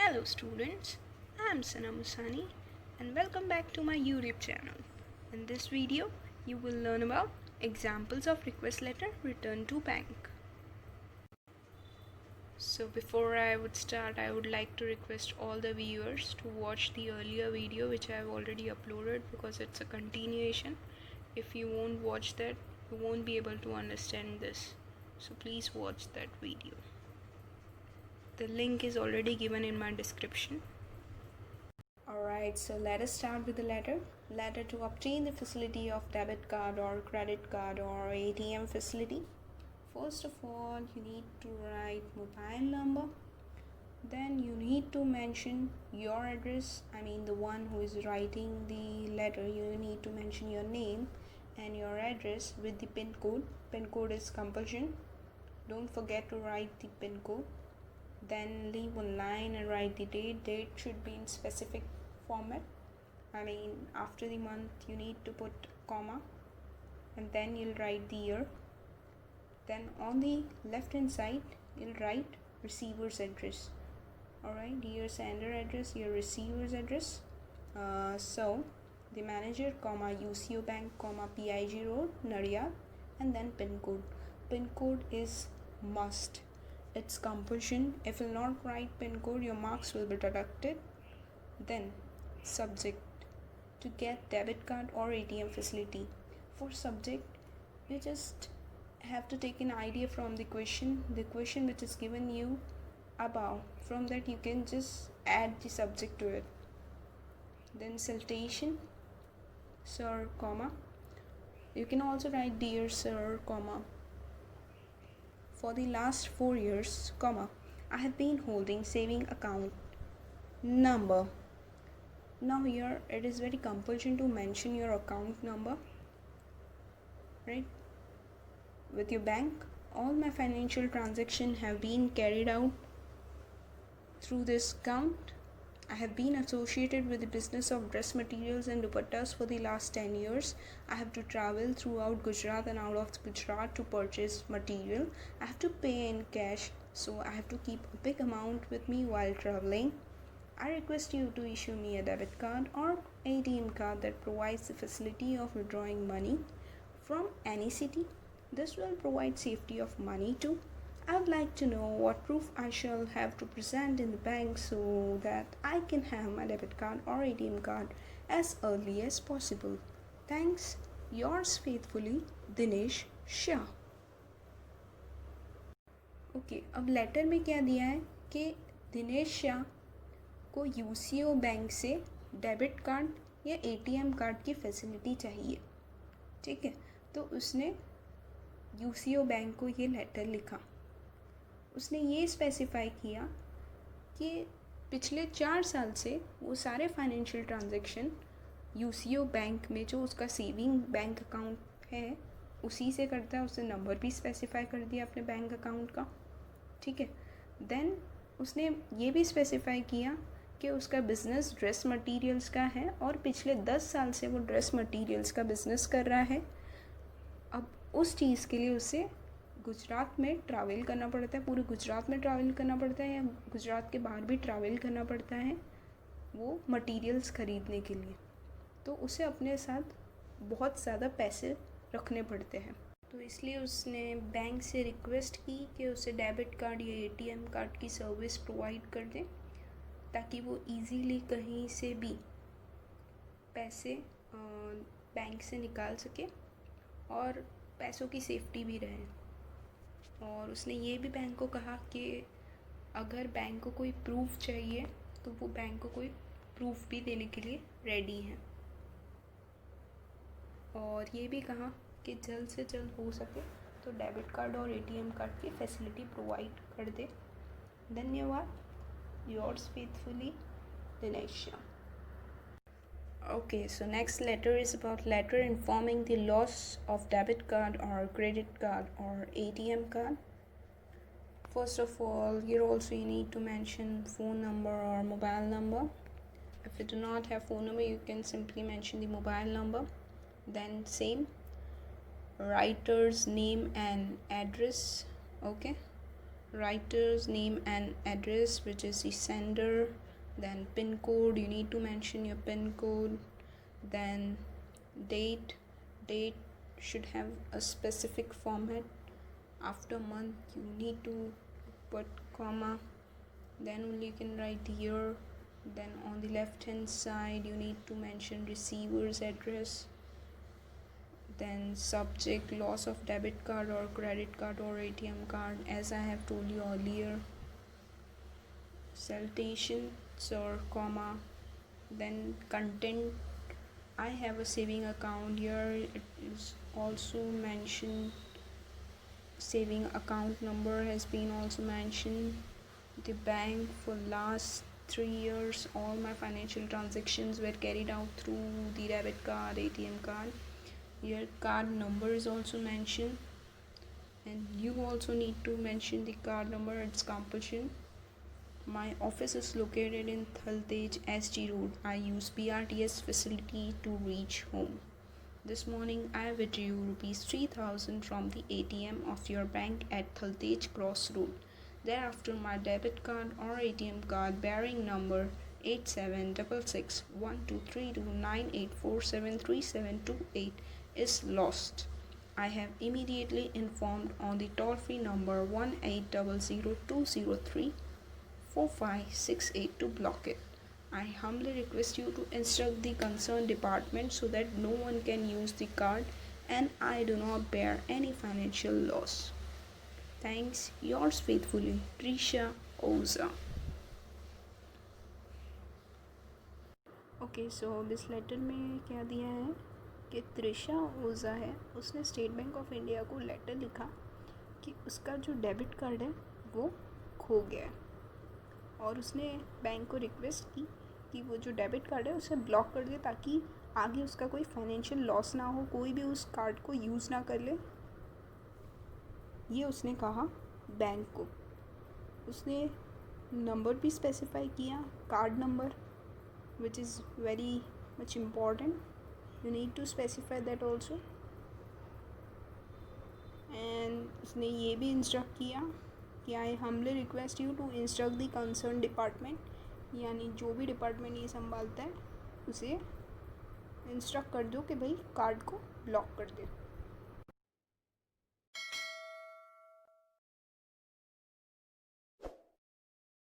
Hello students, I am Sana Musani and welcome back to my YouTube channel. In this video, you will learn about examples of request letter returned to bank. So before I would start, I would like to request all the viewers to watch the earlier video which I have already uploaded because it's a continuation. If you won't watch that, you won't be able to understand this. So please watch that video. The link is already given in my description. Alright, so let us start with the letter. Letter to obtain the facility of debit card or credit card or ATM facility. First of all, you need to write mobile number. Then you need to mention your address. I mean the one who is writing the letter. You need to mention your name and your address with the PIN code. PIN code is compulsion. Don't forget to write the PIN code. Then leave one line and write the date. Date should be in specific format. I mean after the month you need to put comma and then you'll write the year. Then on the left hand side you'll write receiver's address. Alright, your sender address, your receiver's address. So the manager, comma UCO Bank, comma PIG Road, Nadia, and then PIN code. PIN code is must. It's compulsion. If you will not write PIN code, your marks will be deducted. Then subject, to get debit card or ATM facility. For subject, you just have to take an idea from the question which is given you above. From that you can just add the subject to it. Then salutation, sir, comma. You can also write dear sir, comma. For the last 4 years, comma, I have been holding saving account number. Now here it is very compulsion to mention your account number, right? With your bank, all my financial transactions have been carried out through this account. I have been associated with the business of dress materials and dupattas for the last 10 years. I have to travel throughout Gujarat and out of Gujarat to purchase material. I have to pay in cash, so I have to keep a big amount with me while traveling. I request you to issue me a debit card or ATM card that provides the facility of withdrawing money from any city. This will provide safety of money too. I would like to know what proof I shall have to present in the bank so that I can have my debit card or ATM card as early as possible. Thanks, yours faithfully, Dinesh Shah. Okay, अब letter में क्या दिया है कि दिनेश शाह को UCO bank से debit card या ATM card की फैसिलिटी चाहिए. ठीक है, तो उसने यूसीओ बैंक को ये लेटर लिखा. उसने ये स्पेसिफाई किया कि पिछले 4 साल से वो सारे फाइनेंशियल ट्रांजैक्शन यूसीओ बैंक में जो उसका सेविंग बैंक अकाउंट है उसी से करता है. उसने नंबर भी स्पेसिफाई कर दिया अपने बैंक अकाउंट का. ठीक है, देन उसने ये भी स्पेसिफाई किया कि उसका बिज़नेस ड्रेस मटेरियल्स का है और पिछले 10 साल से वो ड्रेस मटेरियल्स का बिज़नेस कर रहा है. अब उस चीज़ के लिए उसे गुजरात में ट्रैवल करना पड़ता है, पूरे गुजरात में ट्रैवल करना पड़ता है या गुजरात के बाहर भी ट्रैवल करना पड़ता है वो मटेरियल्स ख़रीदने के लिए. तो उसे अपने साथ बहुत ज़्यादा पैसे रखने पड़ते हैं. तो इसलिए उसने बैंक से रिक्वेस्ट की कि उसे डेबिट कार्ड या एटीएम कार्ड की सर्विस प्रोवाइड कर दें ताकि वो इजीली कहीं से भी पैसे बैंक से निकाल सके और पैसों की सेफ्टी भी रहे. और उसने ये भी बैंक को कहा कि अगर बैंक को कोई प्रूफ चाहिए तो वो बैंक को कोई प्रूफ भी देने के लिए रेडी है. और ये भी कहा कि जल्द से जल्द हो सके तो डेबिट कार्ड और एटीएम कार्ड की फैसिलिटी प्रोवाइड कर दे. धन्यवाद, yours faithfully, Dinesh. Okay, so next letter is about letter informing the loss of debit card or credit card or ATM card. First of all, here also you need to mention phone number or mobile number. If you do not have phone number, you can simply mention the mobile number. Then same, writer's name and address. Okay, writer's name and address, which is the sender. Then pin code, you need to mention your pin code. Then date should have a specific format. After month you need to put comma, then only you can write the year. Then on the left hand side you need to mention receiver's address. Then subject, loss of debit card or credit card or ATM card, as I have told you earlier. Citations or comma. Then content, I have a saving account. Here it is also mentioned, saving account number has been also mentioned. The bank, for last 3 years all my financial transactions were carried out through the debit card, ATM card. Here card number is also mentioned, and you also need to mention the card number, it's compulsion. My office is located in Thaltej SG Road. I use BRTS facility to reach home. This morning I withdrew rupees 3000 from the ATM of your bank at Thaltej Cross Road. Thereafter my debit card or ATM card bearing number 8766123298473728 is lost. I have immediately informed on the toll-free number 1800203456 to block it. I humbly request you to instruct the concerned department so that no one can use the card and I do not bear any financial loss. Thanks, yours faithfully, Trisha Oza. Okay so this letter में क्या दिया है कि त्रिशा ओज़ा है, उसने State Bank of India को letter लिखा कि उसका जो डेबिट कार्ड है वो खो गया है और उसने बैंक को रिक्वेस्ट की कि वो जो डेबिट कार्ड है उसे ब्लॉक कर दे ताकि आगे उसका कोई फाइनेंशियल लॉस ना हो, कोई भी उस कार्ड को यूज़ ना कर ले। ये उसने कहा बैंक को। उसने नंबर भी स्पेसिफाई किया, card number, which is very much important. You need to specify that also. And उसने ये भी इंस्ट्रक्ट किया कि आई humbly request you to instruct the concerned department, यानी जो भी डिपार्टमेंट ये संभालता है उसे इंस्ट्रक्ट कर दो कि भाई कार्ड को ब्लॉक कर दे।